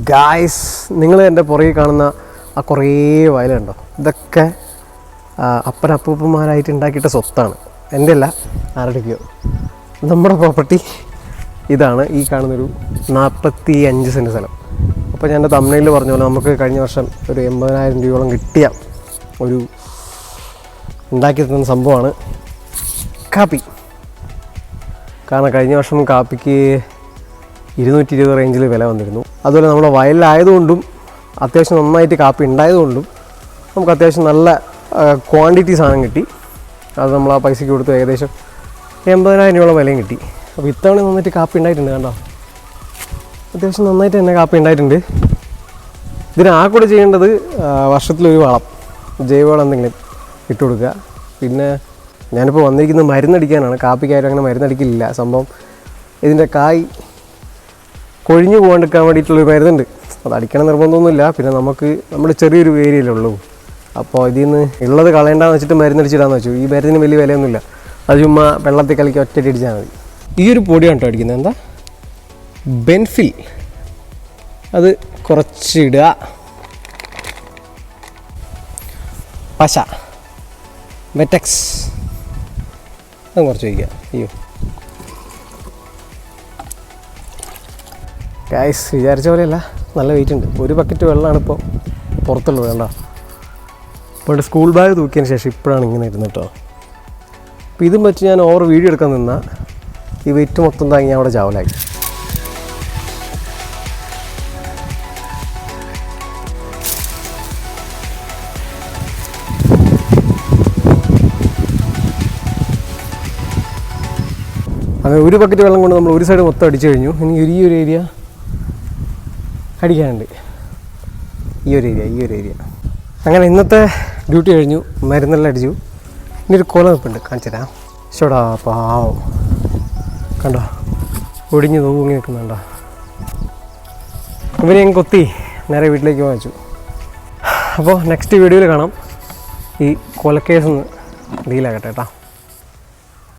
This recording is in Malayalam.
ഗായ്സ്, നിങ്ങൾ എൻ്റെ പുറകെ കാണുന്ന ആ കുറേ വയലുണ്ടോ? ഇതൊക്കെ അപ്പനപ്പൂപ്പന്മാരായിട്ട് ഉണ്ടാക്കിയിട്ട സ്വത്താണ്. എൻ്റെ അല്ല, ആരുടെയൊക്കെയോ. നമ്മുടെ പ്രോപ്പർട്ടി ഇതാണ്. ഈ കാണുന്നൊരു 45 സെൻറ്റ് സ്ഥലം. അപ്പോൾ ഞാൻ എൻ്റെ തമിഴ്നാട്ടിൽ പറഞ്ഞ പോലെ നമുക്ക് കഴിഞ്ഞ വർഷം ഒരു 80,000 രൂപയോളം കിട്ടിയ ഒരു ഉണ്ടാക്കി തന്ന സംഭവമാണ് കാപ്പി. കാരണം കഴിഞ്ഞ വർഷം കാപ്പിക്ക് 220 റേഞ്ചിൽ വില വന്നിരുന്നു. അതുപോലെ നമ്മുടെ വയലിലായതുകൊണ്ടും അത്യാവശ്യം നന്നായിട്ട് കാപ്പി ഉണ്ടായതുകൊണ്ടും നമുക്ക് അത്യാവശ്യം നല്ല ക്വാണ്ടിറ്റി സാധനം കിട്ടി. അത് നമ്മൾ ആ പൈസയ്ക്ക് കൊടുത്ത് ഏകദേശം 80,000 രൂപയോളം വിലയും കിട്ടി. അപ്പോൾ ഇത്തവണ നന്നായിട്ട് കാപ്പി ഉണ്ടായിട്ടുണ്ട്. കണ്ടോ, അത്യാവശ്യം നന്നായിട്ട് തന്നെ കാപ്പി ഉണ്ടായിട്ടുണ്ട്. ഇതിന് ആ കൂടെ ചെയ്യേണ്ടത് വർഷത്തിലൊരു വളം, ജൈവവളം എന്തെങ്കിലും ഇട്ട് കൊടുക്കുക. പിന്നെ ഞാനിപ്പോൾ വന്നിരിക്കുന്നത് മരുന്നടിക്കാനാണ്. കാപ്പിക്കായാലും അങ്ങനെ മരുന്നടിക്കില്ല. സംഭവം ഇതിൻ്റെ കായ് കൊഴിഞ്ഞു പോകാണ്ടിരിക്കാൻ വേണ്ടിയിട്ടുള്ളൊരു മരുന്നുണ്ട്. അത് അടിക്കണം നിർബന്ധമൊന്നുമില്ല. പിന്നെ നമുക്ക് നമ്മുടെ ചെറിയൊരു ഏരിയയിലുള്ളൂ. അപ്പോൾ ഇതിൽ നിന്ന് ഉള്ളത് കളയേണ്ടെന്ന് വെച്ചിട്ട് മരുന്നടിച്ചിടാന്ന് വെച്ചു. ഈ മരുന്നിന് വലിയ വിലയൊന്നുമില്ല. അത് ചുമ്മാ വെള്ളത്തിൽ കലക്കി ഒറ്റ അടിച്ചാൽ മതി. ഈ ഒരു പൊടിയാണ് കേട്ടോ അടിക്കുന്നത്. എന്താ ബെൻഫിൽ, അത് കുറച്ചിടുക. പശ വെറ്റക്സ് അത് കുറച്ച് വയ്ക്കുക. അയ്യോ ഗായ്സ്, വിചാരിച്ച പോലെയല്ല, നല്ല വെയിറ്റ് ഉണ്ട്. ഒരു ബക്കറ്റ് വെള്ളമാണ് ഇപ്പോൾ പുറത്തുള്ളത്. വേണ്ട, ഇപ്പോൾ സ്കൂൾ ബാഗ് തൂക്കിയതിന് ശേഷം ഇപ്പോഴാണ് ഇങ്ങനെ ഇരുന്നത് കേട്ടോ. അപ്പോൾ ഇതും വെച്ച് ഞാൻ ഓവർ വീഡിയോ എടുക്കാൻ നിന്നാൽ ഈ വെയിറ്റ് മൊത്തം താങ്ങി ഞാൻ അവിടെ ചാവലായി. അങ്ങനെ ഒരു ബക്കറ്റ് വെള്ളം കൊണ്ട് നമ്മൾ ഒരു സൈഡ് മൊത്തം അടിച്ചു കഴിഞ്ഞു. ഇനി ഈ ഒരു ഏരിയ അടിക്കാനുണ്ട്. ഈ ഒരു ഏരിയ അങ്ങനെ ഇന്നത്തെ ഡ്യൂട്ടി കഴിഞ്ഞു. മരുന്നെല്ലാം അടിച്ചു. ഇനി ഒരു കൊല നിൽപ്പുണ്ട്, കാണിച്ചു തരാം. ശോടാ പാവം, കണ്ടോ ഒടിഞ്ഞ് തൂങ്ങി നിൽക്കുന്നുണ്ടോ. ഇവരെ ഞാൻ കൊത്തി നേരെ വീട്ടിലേക്ക് വാങ്ങിച്ചു. അപ്പോൾ നെക്സ്റ്റ് വീഡിയോയിൽ കാണാം. ഈ കൊലക്കേസ് ഒന്ന് ഡീലാകട്ടെ കേട്ടോ.